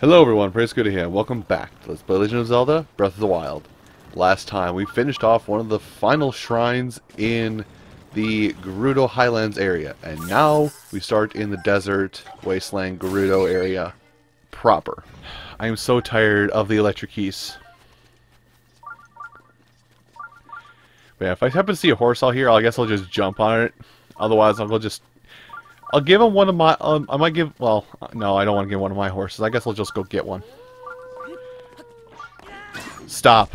Hello everyone, praise good to here. Welcome back to Let's Play Legend of Zelda Breath of the Wild. Last time we finished off one of the final shrines in the Gerudo Highlands area, and now we start in the desert wasteland Gerudo area proper. I am so tired of the electric keys. But yeah, if I happen to see a horse out here, I guess I'll just jump on it. Otherwise, I'll give him one of my, I might give, well, no, I don't want to give one of my horses. I guess I'll just go get one. Stop.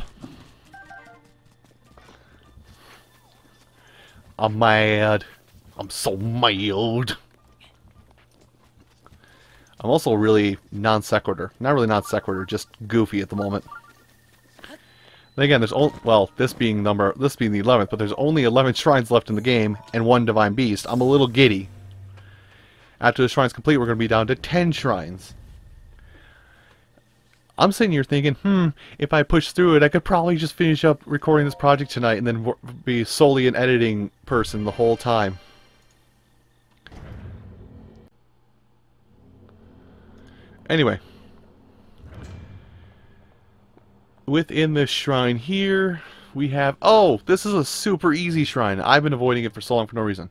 I'm mad. I'm so mad. I'm also really non-sequitur. Not really non-sequitur, just goofy at the moment. And again, there's only, well, this being the 11th, but there's only 11 shrines left in the game, and one Divine Beast. I'm a little giddy. After the shrine's complete, we're going to be down to 10 shrines. I'm sitting here thinking, if I push through it, I could probably just finish up recording this project tonight and then be solely an editing person the whole time. Anyway. Within this shrine here, we have... Oh, this is a super easy shrine. I've been avoiding it for so long for no reason.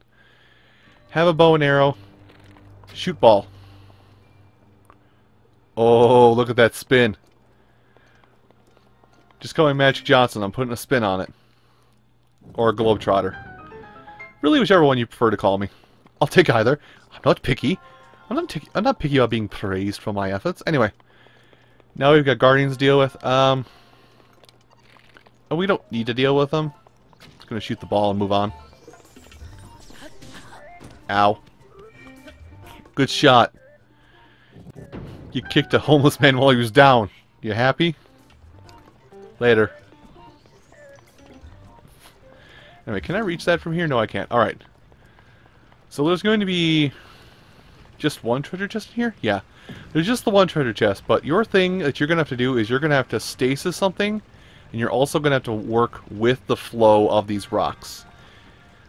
Have a bow and arrow. Shoot ball. Oh, look at that spin. Just call me Magic Johnson. I'm putting a spin on it. Or a Globetrotter. Really, whichever one you prefer to call me. I'll take either. I'm not picky. I'm not picky about being praised for my efforts. Anyway. Now we've got Guardians to deal with. Oh, we don't need to deal with them. Just gonna shoot the ball and move on. Ow. Good shot. You kicked a homeless man while he was down. You happy? Later. Anyway, can I reach that from here? No, I can't. Alright. So there's going to be just one treasure chest in here? Yeah. There's just the one treasure chest, but your thing that you're going to have to do is you're going to have to stasis something, and you're also going to have to work with the flow of these rocks.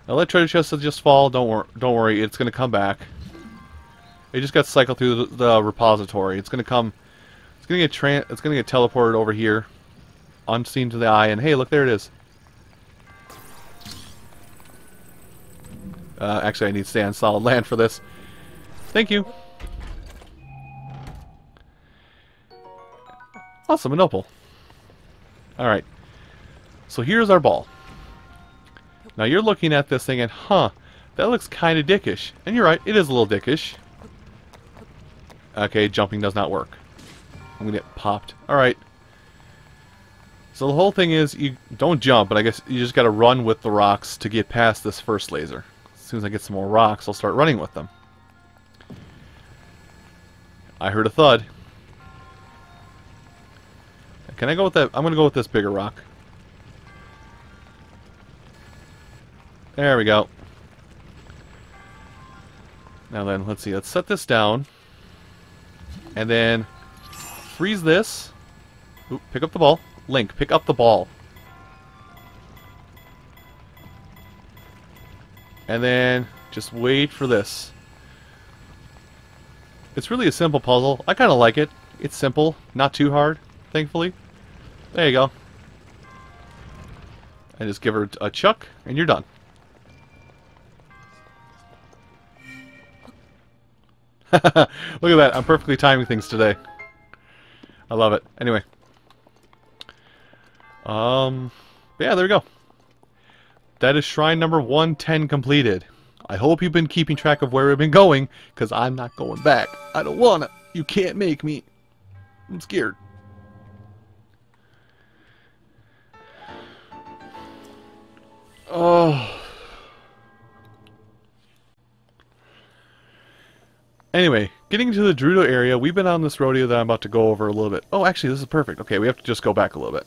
Now let treasure chests just fall. Don't worry. It's going to come back. It just got cycled through the repository. It's gonna come. It's gonna get teleported over here, unseen to the eye. And hey, look, there it is. Actually, I need to stay on solid land for this. Thank you. Awesome, an opal. All right. So here's our ball. Now you're looking at this thing and, that looks kind of dickish. And you're right, it is a little dickish. Okay, jumping does not work. I'm gonna get popped. Alright. So the whole thing is, you don't jump, but I guess you just gotta run with the rocks to get past this first laser. As soon as I get some more rocks, I'll start running with them. I heard a thud. Can I go with that? I'm gonna go with this bigger rock. There we go. Now then, let's see. Let's set this down. And then freeze this. Oop, pick up the ball. Link, pick up the ball. And then just wait for this. It's really a simple puzzle. I kind of like it. It's simple, not too hard, thankfully. There you go. And just give her a chuck, and you're done. Look at that. I'm perfectly timing things today. I love it. Anyway. Yeah, there we go. That is shrine number 110 completed. I hope you've been keeping track of where we've been going, because I'm not going back. I don't wanna. You can't make me. I'm scared. Oh. Anyway, getting to the Gerudo area, we've been on this rodeo that I'm about to go over a little bit. Oh, actually, this is perfect. Okay, we have to just go back a little bit.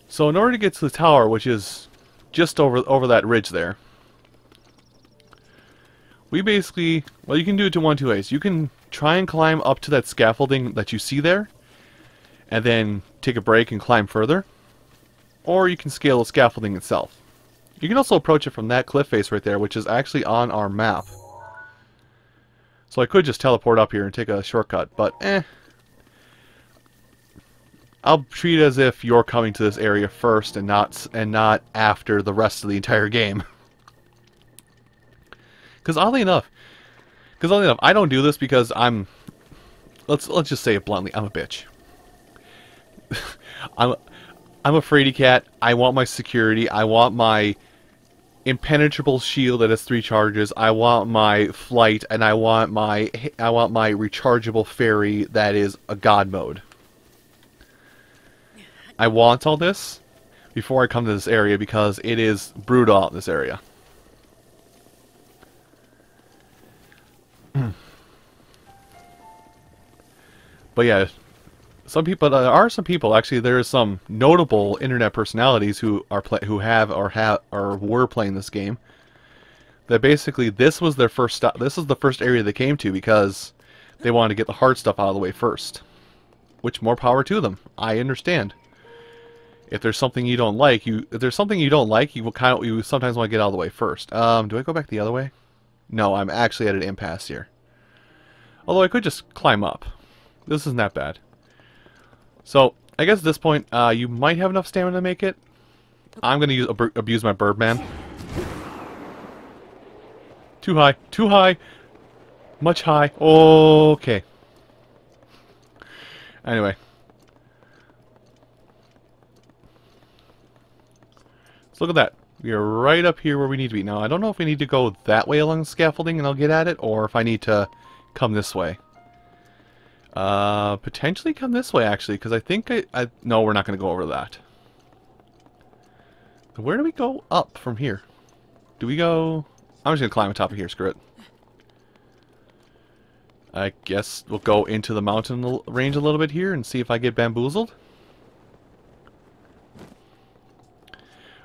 So in order to get to the tower, which is just over that ridge there, we basically, well, you can do it one of two ways. You can try and climb up to that scaffolding that you see there, and then take a break and climb further, or you can scale the scaffolding itself. You can also approach it from that cliff face right there, which is actually on our map. So I could just teleport up here and take a shortcut, but I'll treat it as if you're coming to this area first and not after the rest of the entire game. Because oddly enough, I don't do this because let's just say it bluntly, I'm a bitch. I'm a fraidy cat. I want my security. I want my impenetrable shield that has 3 charges. I want my flight, and I want my rechargeable fairy that is a god mode. I want all this before I come to this area because it is brutal out in this area. But yeah, there are some people actually. There are some notable internet personalities who were playing this game. That basically this was their first stop. This is the first area they came to because they wanted to get the hard stuff out of the way first. Which, more power to them. I understand. If there's something you don't like, you sometimes want to get out of the way first. Do I go back the other way? No, I'm actually at an impasse here. Although I could just climb up. This isn't that bad. So, I guess at this point, you might have enough stamina to make it. I'm going to abuse my Birdman. Too high. Too high. Much high. Okay. Anyway. So look at that. We are right up here where we need to be. Now, I don't know if we need to go that way along the scaffolding and I'll get at it, or if I need to come this way. Potentially come this way, actually, because I think no, we're not going to go over that. Where do we go up from here? Do we go... I'm just going to climb on top of here, screw it. I guess we'll go into the mountain range a little bit here and see if I get bamboozled.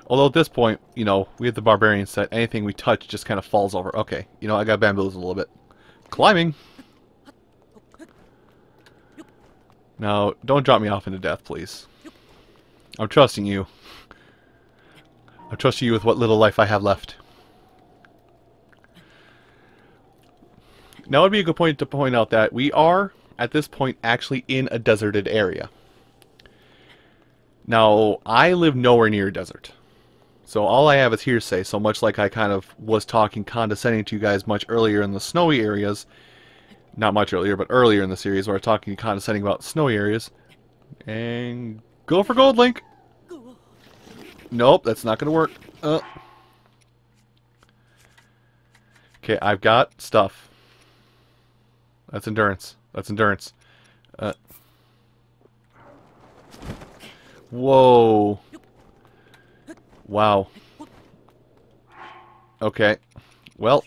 Although at this point, you know, we have the barbarian set. Anything we touch just kind of falls over. Okay, you know, I got bamboozled a little bit. Climbing! Now, don't drop me off into death, please. I'm trusting you. I'm trusting you with what little life I have left. Now would be a good point to point out that we are, at this point, actually in a deserted area. Now, I live nowhere near a desert. So all I have is hearsay, so much like I kind of was talking condescending to you guys much earlier in the snowy areas. Not much earlier, but earlier in the series where I'm talking condescending about snowy areas. And go for gold, Link! Nope, that's not going to work. Okay, I've got stuff. That's endurance. That's endurance. Whoa. Wow. Okay. Well.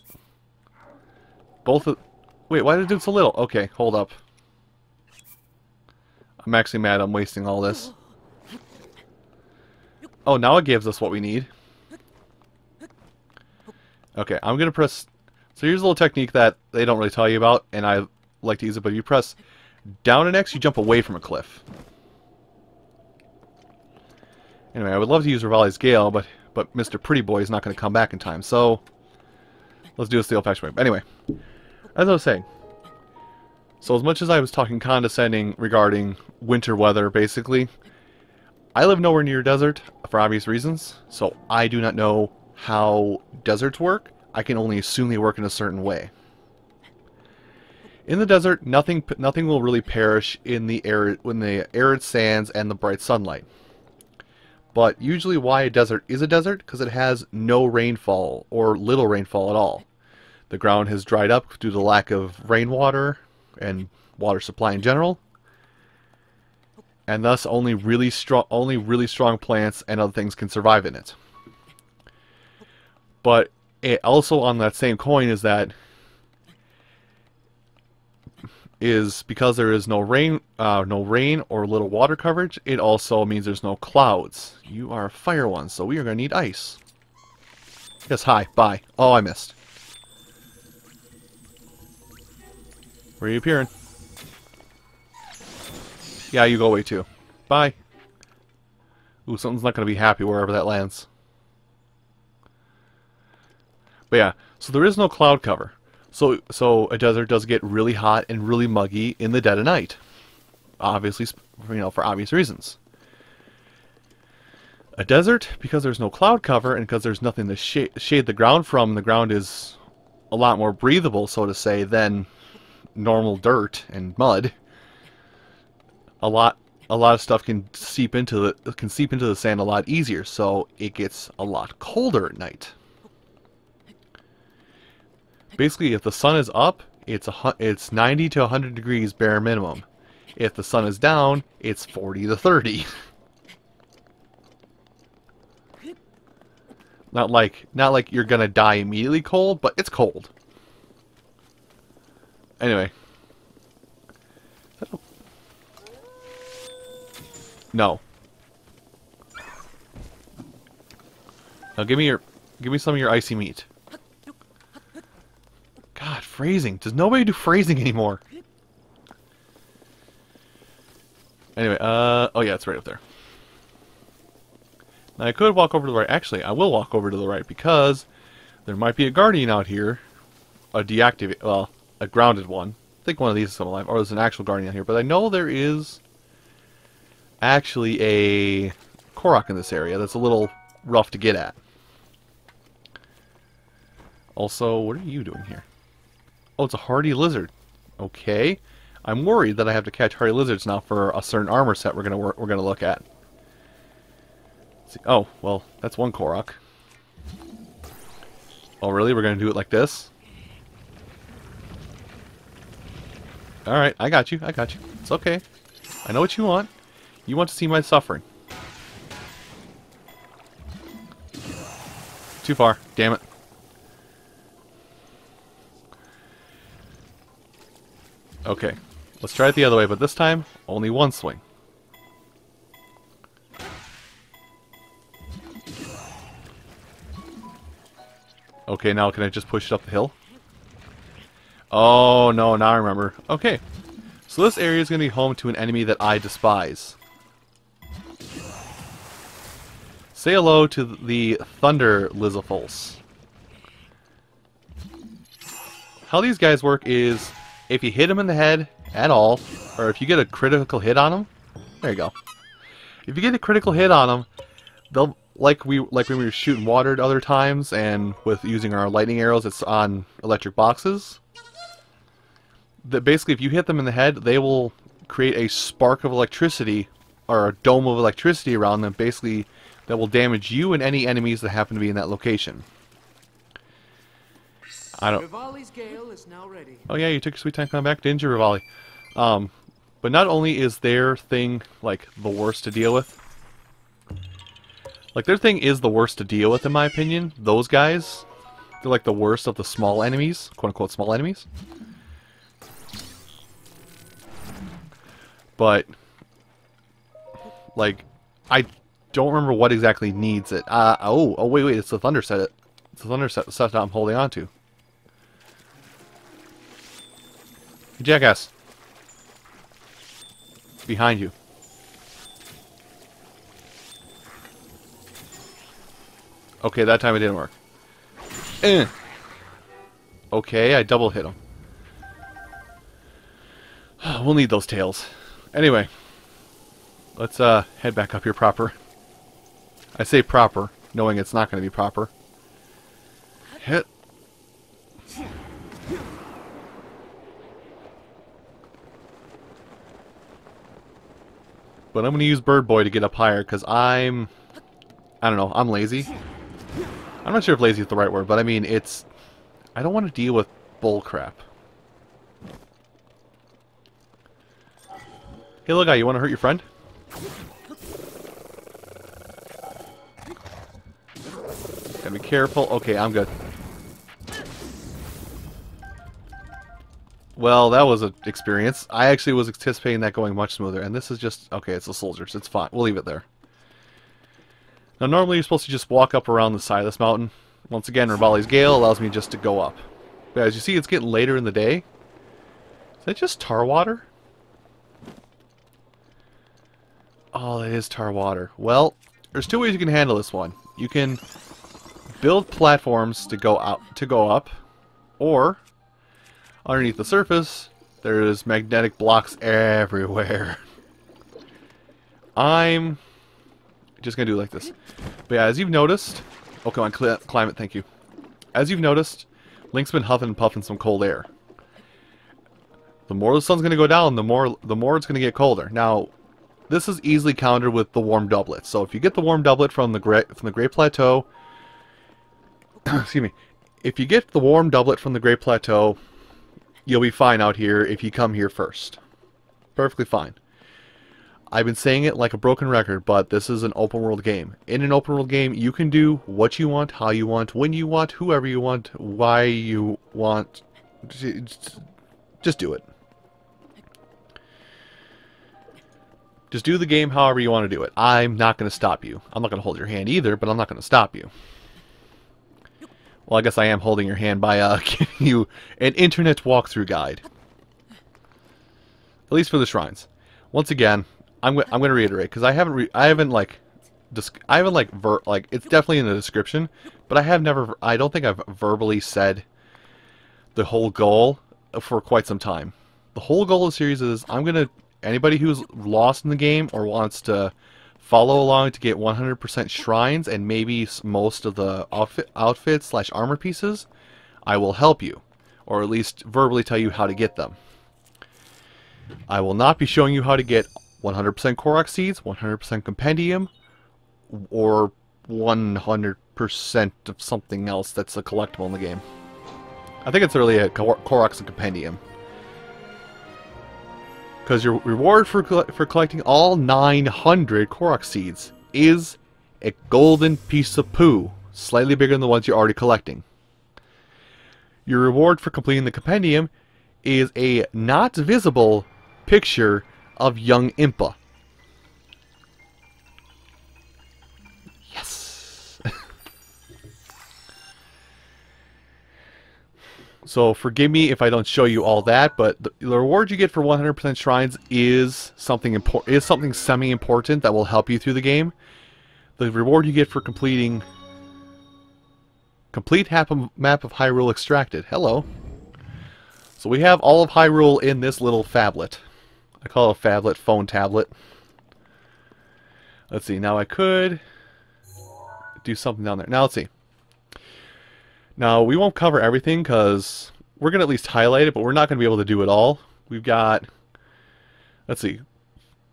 Both of... Wait, why did it do so little? Okay, hold up. I'm actually mad I'm wasting all this. Oh, now it gives us what we need. Okay, I'm gonna press... So here's a little technique that they don't really tell you about, and I like to use it, but if you press down and X, you jump away from a cliff. Anyway, I would love to use Rivali's Gale, but Mr. Pretty Boy is not going to come back in time, so let's do this the old-fashioned way. Anyway, as I was saying, so as much as I was talking condescending regarding winter weather, basically, I live nowhere near a desert for obvious reasons, so I do not know how deserts work. I can only assume they work in a certain way. In the desert, nothing will really perish in the arid sands and the bright sunlight. But usually why a desert is a desert? Because it has no rainfall, or little rainfall at all. The ground has dried up due to the lack of rainwater and water supply in general. And thus only really strong plants and other things can survive in it. But it also on that same coin is that because there is no rain or little water coverage, it also means there's no clouds. You are a fire one, so we are going to need ice. Yes, hi, bye. Oh, I missed. Where are you appearing? Yeah, you go away too. Bye. Ooh, something's not going to be happy wherever that lands. But yeah, so there is no cloud cover. So a desert does get really hot and really muggy in the dead of night. Obviously, for obvious reasons. A desert, because there's no cloud cover and because there's nothing to shade the ground from, the ground is a lot more breathable, so to say, than normal dirt and mud. A lot of stuff can seep into the sand a lot easier, so it gets a lot colder at night. Basically, if the sun is up, it's 90 to 100 degrees bare minimum. If the sun is down, it's 40 to 30. Not like you're gonna die immediately cold, but it's cold. Anyway. No. Now give me some of your icy meat. God, phrasing. Does nobody do phrasing anymore? Anyway, oh yeah, it's right up there. Now I could walk over to the right. Actually, I will walk over to the right because there might be a guardian out here. A grounded one. I think one of these is still alive, or there's an actual guardian out here. But I know there is actually a Korok in this area that's a little rough to get at. Also, what are you doing here? Oh, it's a hardy lizard. Okay. I'm worried that I have to catch hardy lizards now for a certain armor set we're gonna look at. Let's see. Oh, well, that's one Korok. Oh, really? We're gonna do it like this? Alright, I got you. It's okay. I know what you want. You want to see my suffering. Too far. Damn it. Okay. Let's try it the other way, but this time, only one swing. Okay, now can I just push it up the hill? Oh, no, now I remember. Okay. So this area is going to be home to an enemy that I despise. Say hello to the Thunder Lizalfos. How these guys work is, if you hit them in the head at all, or if you get a critical hit on them, there you go. If you get a critical hit on them, they'll, like when we were shooting water at other times, and with using our lightning arrows, it's on electric boxes. That basically, if you hit them in the head, they will create a spark of electricity, or a dome of electricity around them, basically, that will damage you and any enemies that happen to be in that location. I don't. Rivali's gale is now ready. Oh yeah, you took your sweet time coming back, didn't you, Rivali? But not only is their thing like the worst to deal with, like their thing is the worst to deal with in my opinion. Those guys, they're like the worst of the small enemies, quote unquote small enemies. But like, I don't remember what exactly needs it. Oh wait, it's the thunder set. It's the thunder set that I'm holding on to. Jackass. Behind you. Okay, that time it didn't work. Okay, I double hit him. We'll need those tails. Anyway, let's head back up here proper. I say proper, knowing it's not going to be proper. Hit. But I'm going to use Bird Boy to get up higher, because I don't know, I'm lazy. I'm not sure if lazy is the right word, but I mean, I don't want to deal with bull crap. Hey little guy, you want to hurt your friend? Gotta be careful. Okay, I'm good. Well, that was an experience. I actually was anticipating that going much smoother, and this is just... Okay, it's the soldiers. It's fine. We'll leave it there. Now, normally you're supposed to just walk up around the side of this mountain. Once again, Rivali's Gale allows me just to go up. But as you see, it's getting later in the day. Is that just tar water? Oh, that is tar water. Well, there's two ways you can handle this one. You can build platforms to go up, or Underneath the surface, there's magnetic blocks everywhere. I'm just going to do it like this. But yeah, as you've noticed... Oh, come on, climb it, thank you. As you've noticed, Link's been huffing and puffing some cold air. The more the sun's going to go down, the more it's going to get colder. Now, this is easily countered with the warm doublet. So if you get the warm doublet from the Great Plateau... excuse me. If you get the warm doublet from the Great Plateau, you'll be fine out here if you come here first. Perfectly fine. I've been saying it like a broken record, but this is an open world game. In an open world game, you can do what you want, how you want, when you want, whoever you want, why you want. Just do it. Just do the game however you want to do it. I'm not going to stop you. I'm not going to hold your hand either, but I'm not going to stop you. Well, I guess I am holding your hand by giving you an internet walkthrough guide. At least for the shrines. Once again, I'm going to reiterate because I haven't it's definitely in the description, but I don't think I've verbally said the whole goal for quite some time. The whole goal of the series is anybody who's lost in the game or wants to follow along to get 100% shrines and maybe most of the outfits / armor pieces, I will help you, or at least verbally tell you how to get them. I will not be showing you how to get 100% Korok seeds, 100% compendium, or 100% of something else that's a collectible in the game. I think it's really a Korok and compendium. Because your reward for collecting all 900 Korok seeds is a golden piece of poo, slightly bigger than the ones you're already collecting. Your reward for completing the compendium is a not visible picture of young Impa. Yes! So forgive me if I don't show you all that, but the reward you get for 100% shrines is something semi-important that will help you through the game. The reward you get for complete map of Hyrule extracted. Hello. So we have all of Hyrule in this little phablet. I call it a phablet, phone tablet. Let's see, now I could do something down there. Now let's see. Now we won't cover everything because we're going to at least highlight it, but we're not going to be able to do it all. We've got, let's see,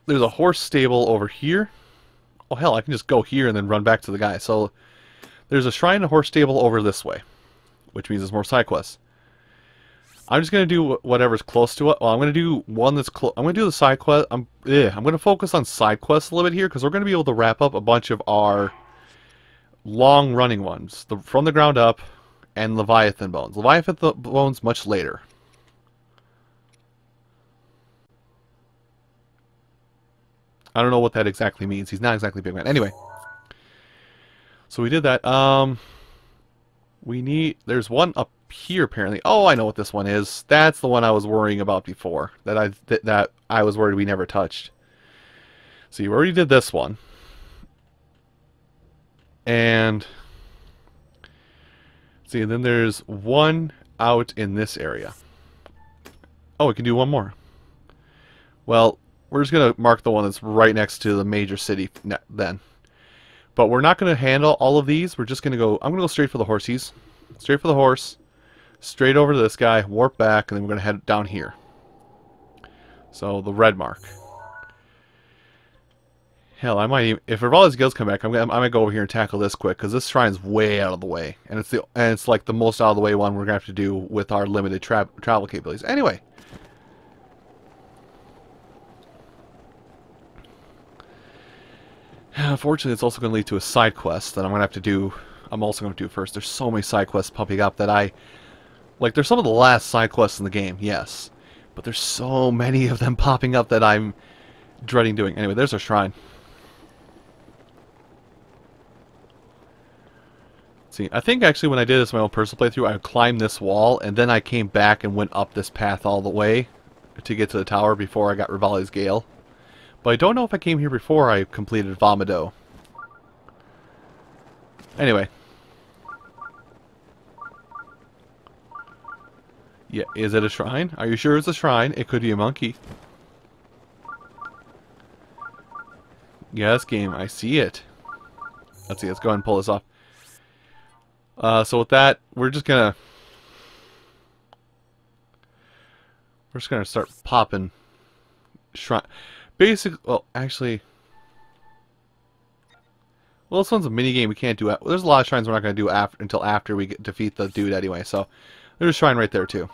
there's a horse stable over here. Oh hell, I can just go here and then run back to the guy. So there's a shrine and a horse stable over this way, which means there's more side quests. I'm just going to do whatever's close to it. Well, I'm going to do one that's close. I'm going to do the side quest. I'm going to focus on side quests a little bit here because we're going to be able to wrap up a bunch of our long-running ones. From the ground up and Leviathan Bones. Leviathan Bones much later. I don't know what that exactly means. He's not exactly a big man. Anyway. So we did that. There's one up here apparently. Oh, I know what this one is. That's the one I was worrying about before. That I was worried we never touched. So you already did this one. And see, and then there's one out in this area. Oh, we can do one more. Well, we're just going to mark the one that's right next to the major city then. But we're not going to handle all of these. We're just going to go... I'm going to go straight for the horsies. Straight for the horse. Straight over to this guy. Warp back. And then we're going to head down here. So, the red mark. Hell, I might even... If Rivali's guilds come back, I might go over here and tackle this quick. Because this shrine's way out of the way. And it's like the most out of the way one we're going to have to do with our limited travel capabilities. Anyway. Unfortunately, it's also going to lead to a side quest that I'm going to have to do. I'm also going to do first. There's so many side quests popping up that there's some of the last side quests in the game, yes. But there's so many of them popping up that I'm dreading doing. Anyway, there's our shrine. See, I think actually when I did this in my own personal playthrough, I climbed this wall, and then I came back and went up this path all the way to get to the tower before I got Rivali's Gale. But I don't know if I came here before I completed Vomido. Anyway. Yeah, is it a shrine? Are you sure it's a shrine? It could be a monkey. Yes, game, I see it. Let's see, let's go ahead and pull this off. So with that, we're just gonna start popping shrine. Basic. Well, actually, well, this one's a mini game. We can't do it. There's a lot of shrines we're not gonna do until after we defeat the dude anyway. So there's a shrine right there too.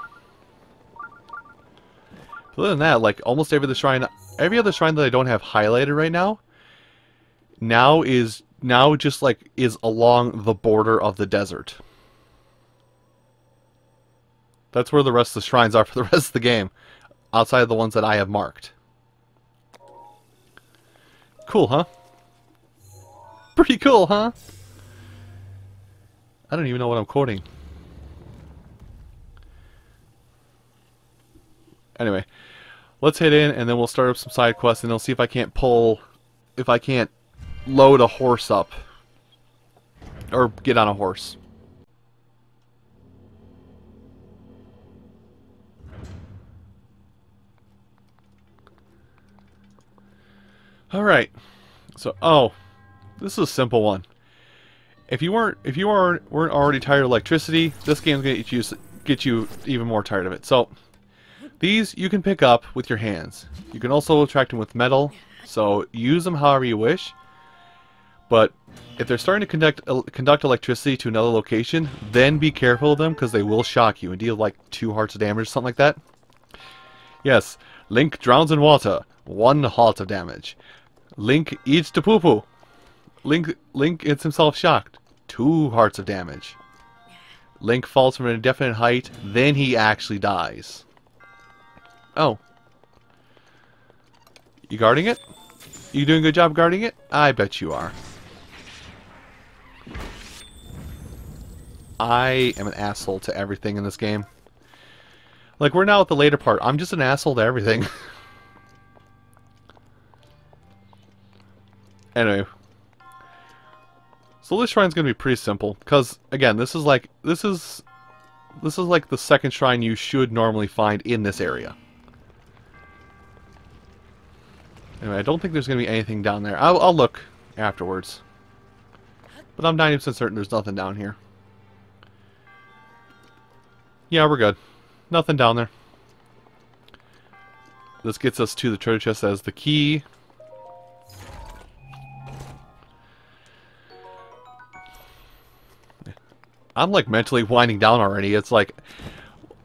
Other than that, like almost every other shrine that I don't have highlighted right now, now just like is along the border of the desert. That's where the rest of the shrines are for the rest of the game, outside of the ones that I have marked. Cool, huh? Pretty cool, huh? I don't even know what I'm quoting. Anyway, let's head in and then we'll start up some side quests and I'll see if I can't load a horse up. Or get on a horse. Alright. So, this is a simple one. If you weren't already tired of electricity, this game's gonna get you even more tired of it. So, these you can pick up with your hands. You can also attract them with metal, so use them however you wish. But if they're starting to conduct electricity to another location, then be careful of them because they will shock you and deal like 2 hearts of damage or something like that. Yes, Link drowns in water, 1 heart of damage. Link eats the poo-poo. Link gets himself shocked, 2 hearts of damage. Link falls from an indefinite height, then he actually dies. Oh. You guarding it? You doing a good job guarding it? I bet you are. I am an asshole to everything in this game. Like, we're now at the later part. I'm just an asshole to everything. Anyway. So this shrine's gonna be pretty simple. Because, again, this is like the second shrine you should normally find in this area. Anyway, I don't think there's gonna be anything down there. I'll look afterwards. But I'm 90% certain there's nothing down here. Yeah, we're good. Nothing down there. This gets us to the treasure chest as the key. I'm like mentally winding down already. It's like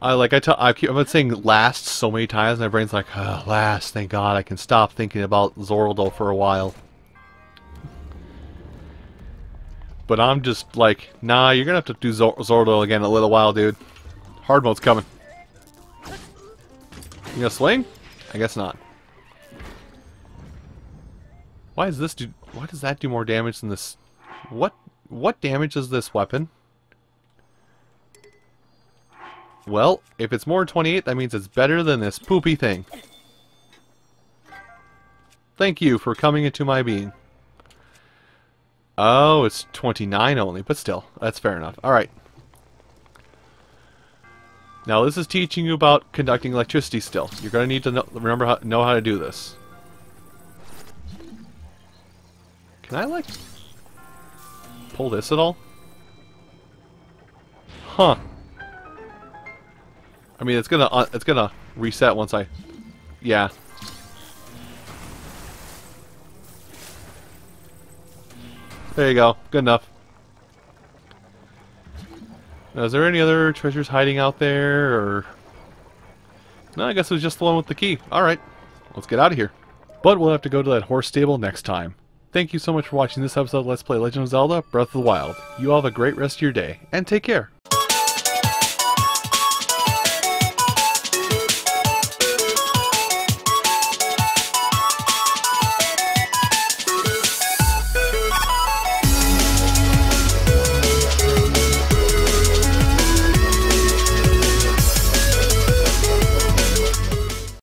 I've been saying last so many times, my brain's like, oh, last, thank God I can stop thinking about Gerudo for a while. But I'm just like, nah, you're gonna have to do Gerudo again in a little while, dude. Hard mode's coming. You gonna swing? I guess not. Why does that do more damage than this? What damage does this weapon? Well, if it's more than 28, that means it's better than this poopy thing. Thank you for coming into my being. Oh, it's 29 only, but still, that's fair enough. Alright. Now this is teaching you about conducting electricity still. You're going to need to know how to do this. Can I, like, pull this at all? Huh. I mean, it's gonna reset once I... Yeah. There you go. Good enough. Now, is there any other treasures hiding out there, or... No, I guess it was just the one with the key. Alright. Let's get out of here. But we'll have to go to that horse stable next time. Thank you so much for watching this episode of Let's Play Legend of Zelda Breath of the Wild. You all have a great rest of your day, and take care.